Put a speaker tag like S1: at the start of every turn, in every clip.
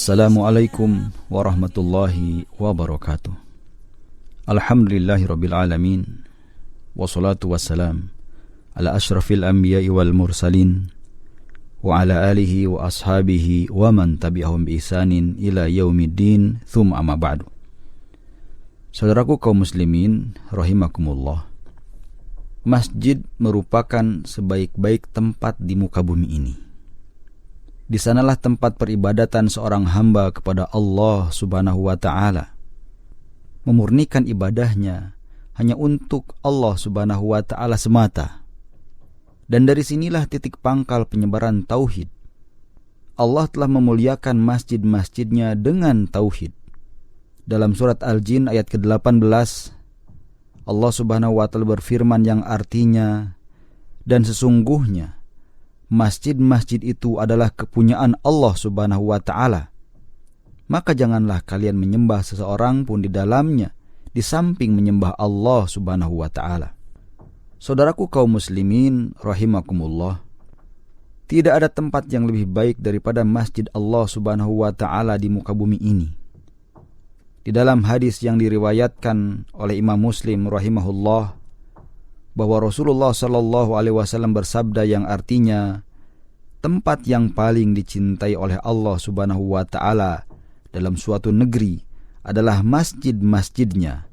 S1: Assalamualaikum warahmatullahi wabarakatuh. Alhamdulillahirabbil alamin. Wassalatu wassalam ala asyrafil anbiya'i wal mursalin wa ala alihi wa ashabihi wa man tabi'ahum bi ihsanin ila yaumiddin, tsumma amma ba'du. Saudaraku kaum muslimin rahimakumullah, masjid merupakan sebaik-baik tempat di muka bumi ini. Di sanalah tempat peribadatan seorang hamba kepada Allah Subhanahu wa ta'ala, memurnikan ibadahnya hanya untuk Allah Subhanahu wa ta'ala semata. Dan dari sinilah titik pangkal penyebaran tauhid. Allah telah memuliakan masjid-masjidnya dengan tauhid. Dalam surat Al-Jin ayat ke-18, Allah Subhanahu wa ta'ala berfirman yang artinya, dan sesungguhnya masjid-masjid itu adalah kepunyaan Allah Subhanahu wa ta'ala. Maka janganlah kalian menyembah seseorang pun di dalamnya di samping menyembah Allah Subhanahu wa ta'ala. Saudaraku kaum muslimin rahimakumullah, tidak ada tempat yang lebih baik daripada masjid Allah Subhanahu wa ta'ala di muka bumi ini. Di dalam hadis yang diriwayatkan oleh Imam Muslim rahimahullah, bahwa Rasulullah sallallahu alaihi wasallam bersabda yang artinya, tempat yang paling dicintai oleh Allah Subhanahu wa ta'ala dalam suatu negeri adalah masjid-masjidnya,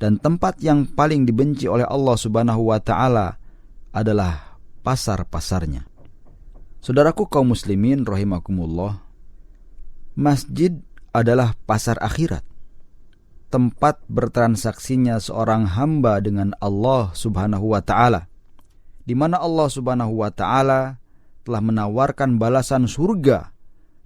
S1: dan tempat yang paling dibenci oleh Allah Subhanahu wa ta'ala adalah pasar-pasarnya. Saudaraku kaum muslimin rahimakumullah, masjid adalah pasar akhirat, tempat bertransaksinya seorang hamba dengan Allah Subhanahu wa ta'ala, di mana Allah Subhanahu wa ta'ala telah menawarkan balasan surga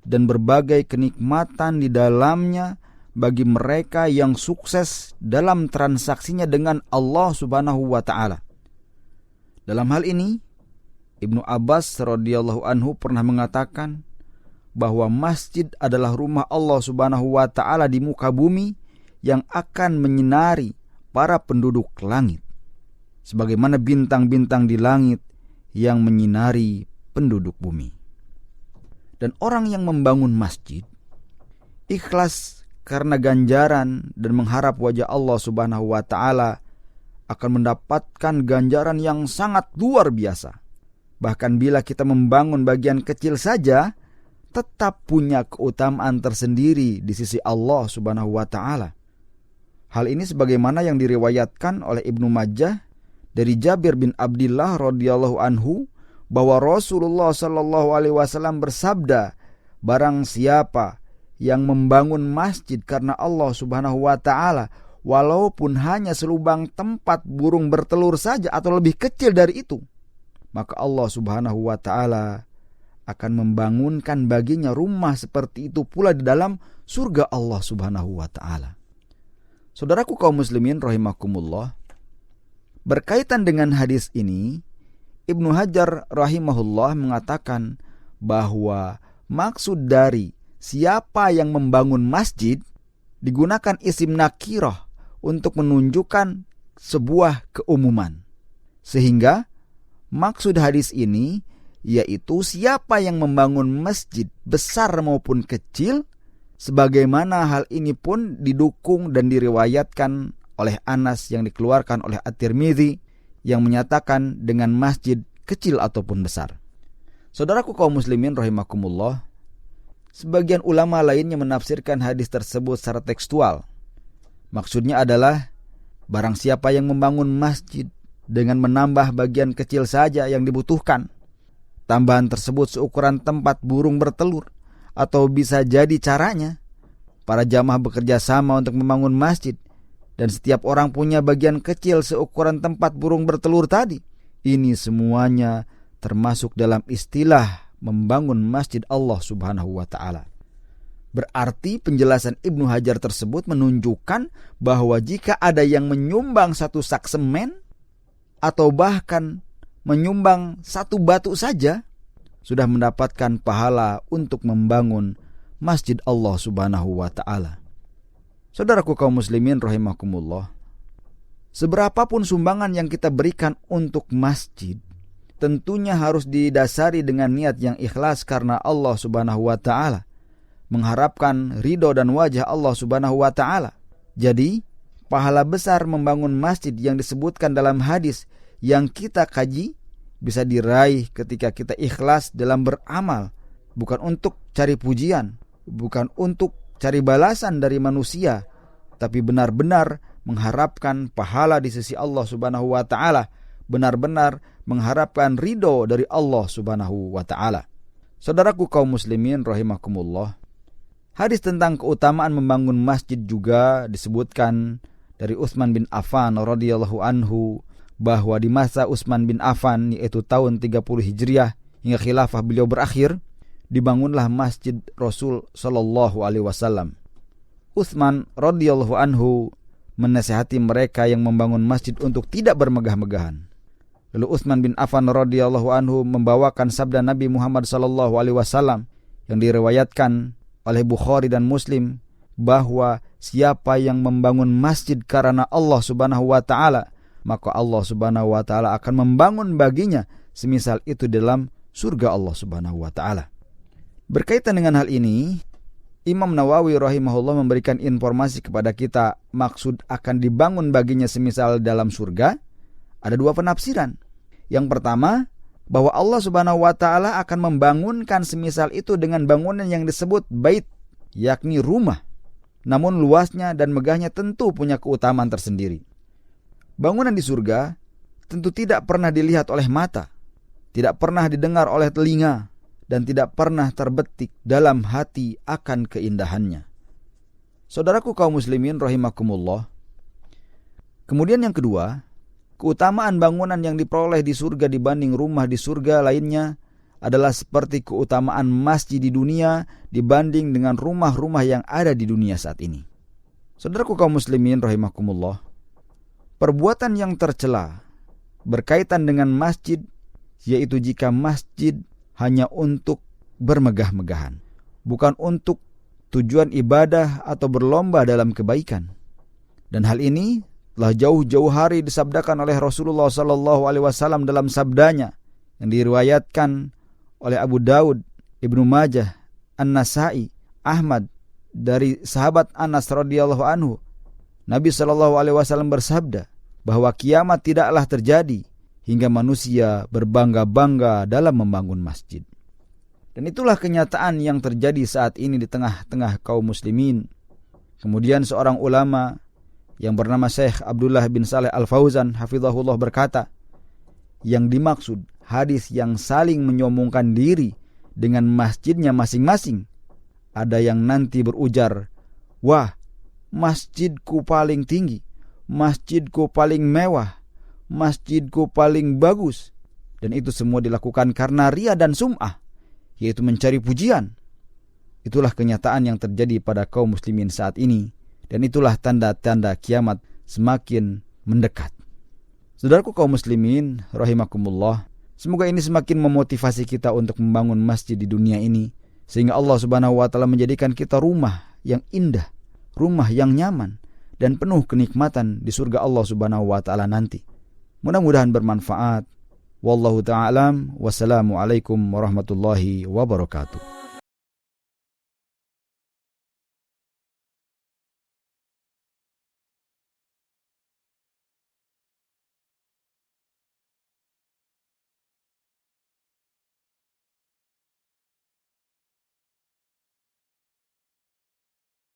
S1: dan berbagai kenikmatan di dalamnya bagi mereka yang sukses dalam transaksinya dengan Allah Subhanahu wa ta'ala. Dalam hal ini, Ibnu Abbas radhiyallahu anhu pernah mengatakan bahwa masjid adalah rumah Allah Subhanahu wa ta'ala di muka bumi yang akan menyinari para penduduk langit, sebagaimana bintang-bintang di langit yang menyinari penduduk bumi. Dan orang yang membangun masjid ikhlas karena ganjaran dan mengharap wajah Allah Subhanahu wa ta'ala akan mendapatkan ganjaran yang sangat luar biasa. Bahkan bila kita membangun bagian kecil saja, tetap punya keutamaan tersendiri di sisi Allah Subhanahu wa ta'ala. Hal ini sebagaimana yang diriwayatkan oleh Ibnu Majah dari Jabir bin Abdullah radhiyallahu anhu, bahwa Rasulullah sallallahu alaihi wasallam bersabda, barang siapa yang membangun masjid karena Allah Subhanahu wa ta'ala, walaupun hanya selubang tempat burung bertelur saja atau lebih kecil dari itu, maka Allah Subhanahu wa ta'ala akan membangunkan baginya rumah seperti itu pula di dalam surga Allah Subhanahu wa ta'ala. Saudaraku kaum muslimin rahimakumullah, berkaitan dengan hadis ini, Ibnu Hajar rahimahullah mengatakan bahwa maksud dari siapa yang membangun masjid digunakan isim nakirah untuk menunjukkan sebuah keumuman. Sehingga maksud hadis ini yaitu siapa yang membangun masjid besar maupun kecil, sebagaimana hal ini pun didukung dan diriwayatkan oleh Anas yang dikeluarkan oleh At-Tirmidzi yang menyatakan dengan masjid kecil ataupun besar. Saudaraku kaum muslimin rahimakumullah, sebagian ulama lainnya menafsirkan hadis tersebut secara tekstual. Maksudnya adalah barang siapa yang membangun masjid dengan menambah bagian kecil saja yang dibutuhkan, tambahan tersebut seukuran tempat burung bertelur, atau bisa jadi caranya para jamaah bekerja sama untuk membangun masjid dan setiap orang punya bagian kecil seukuran tempat burung bertelur tadi. Ini semuanya termasuk dalam istilah membangun masjid Allah Subhanahu wa ta'ala. Berarti penjelasan Ibnu Hajar tersebut menunjukkan bahwa jika ada yang menyumbang satu sak semen atau bahkan menyumbang satu batu saja, sudah mendapatkan pahala untuk membangun masjid Allah Subhanahu wa ta'ala. Saudaraku kaum muslimin rahimakumullah, seberapapun sumbangan yang kita berikan untuk masjid, tentunya harus didasari dengan niat yang ikhlas karena Allah Subhanahu wa ta'ala. mengharapkan ridho dan wajah Allah Subhanahu wa ta'ala. Jadi, pahala besar membangun masjid yang disebutkan dalam hadis yang kita kaji bisa diraih ketika kita ikhlas dalam beramal, bukan untuk cari pujian, bukan untuk cari balasan dari manusia, tapi benar-benar mengharapkan pahala di sisi Allah Subhanahu wa ta'ala, benar-benar mengharapkan ridho dari Allah Subhanahu wa ta'ala. Saudaraku kaum muslimin rahimakumullah, hadis tentang keutamaan membangun masjid juga disebutkan dari Utsman bin Affan radhiyallahu anhu, bahwa di masa Utsman bin Affan, yaitu tahun 30 Hijriah hingga khilafah beliau berakhir, dibangunlah masjid Rasul sallallahu alaihi wasallam. Utsman radhiyallahu anhu menasihati mereka yang membangun masjid untuk tidak bermegah-megahan. Lalu Utsman bin Affan radhiyallahu anhu membawakan sabda Nabi Muhammad sallallahu alaihi wasallam yang diriwayatkan oleh Bukhari dan Muslim, bahwa siapa yang membangun masjid karena Allah Subhanahu wa ta'ala, maka Allah Subhanahu wa ta'ala akan membangun baginya semisal itu dalam surga Allah Subhanahu wa ta'ala. Berkaitan dengan hal ini, Imam Nawawi rahimahullah memberikan informasi kepada kita maksud akan dibangun baginya semisal dalam surga. Ada dua penafsiran. Yang pertama, bahwa Allah Subhanahu wa ta'ala akan membangunkan semisal itu dengan bangunan yang disebut bait, yakni rumah. Namun luasnya dan megahnya tentu punya keutamaan tersendiri. Bangunan di surga tentu tidak pernah dilihat oleh mata, tidak pernah didengar oleh telinga, dan tidak pernah terbetik dalam hati akan keindahannya. Saudaraku kaum muslimin rahimakumullah. Kemudian yang kedua, keutamaan bangunan yang diperoleh di surga dibanding rumah di surga lainnya adalah seperti keutamaan masjid di dunia dibanding dengan rumah-rumah yang ada di dunia saat ini. Saudaraku kaum muslimin rahimakumullah, perbuatan yang tercela berkaitan dengan masjid, yaitu jika masjid hanya untuk bermegah-megahan, bukan untuk tujuan ibadah atau berlomba dalam kebaikan. Dan hal ini telah jauh-jauh hari disabdakan oleh Rasulullah SAW dalam sabdanya yang diriwayatkan oleh Abu Daud, Ibnu Majah, An-Nasai, Ahmad dari sahabat Anas radhiyallahu anhu. Nabi SAW bersabda bahwa kiamat tidaklah terjadi hingga manusia berbangga-bangga dalam membangun masjid. Dan itulah kenyataan yang terjadi saat ini di tengah-tengah kaum muslimin. Kemudian seorang ulama yang bernama Syekh Abdullah bin Saleh Al-Fauzan hafizahullah berkata, yang dimaksud hadis yang saling menyombongkan diri dengan masjidnya masing-masing. Ada yang nanti berujar, wah, masjidku paling tinggi, masjidku paling mewah, masjidku paling bagus. Dan itu semua dilakukan karena riya dan sum'ah, yaitu mencari pujian. Itulah kenyataan yang terjadi pada kaum muslimin saat ini. Dan itulah tanda-tanda kiamat semakin mendekat. Saudaraku kaum muslimin rahimakumullah, semoga ini semakin memotivasi kita untuk membangun masjid di dunia ini, sehingga Allah Subhanahu wa ta'ala menjadikan kita rumah yang indah, rumah yang nyaman, dan penuh kenikmatan di surga Allah Subhanahu wa ta'ala nanti. Mudah-mudahan bermanfaat. Wallahu ta'ala alam. Wassalamualaikum warahmatullahi wabarakatuh.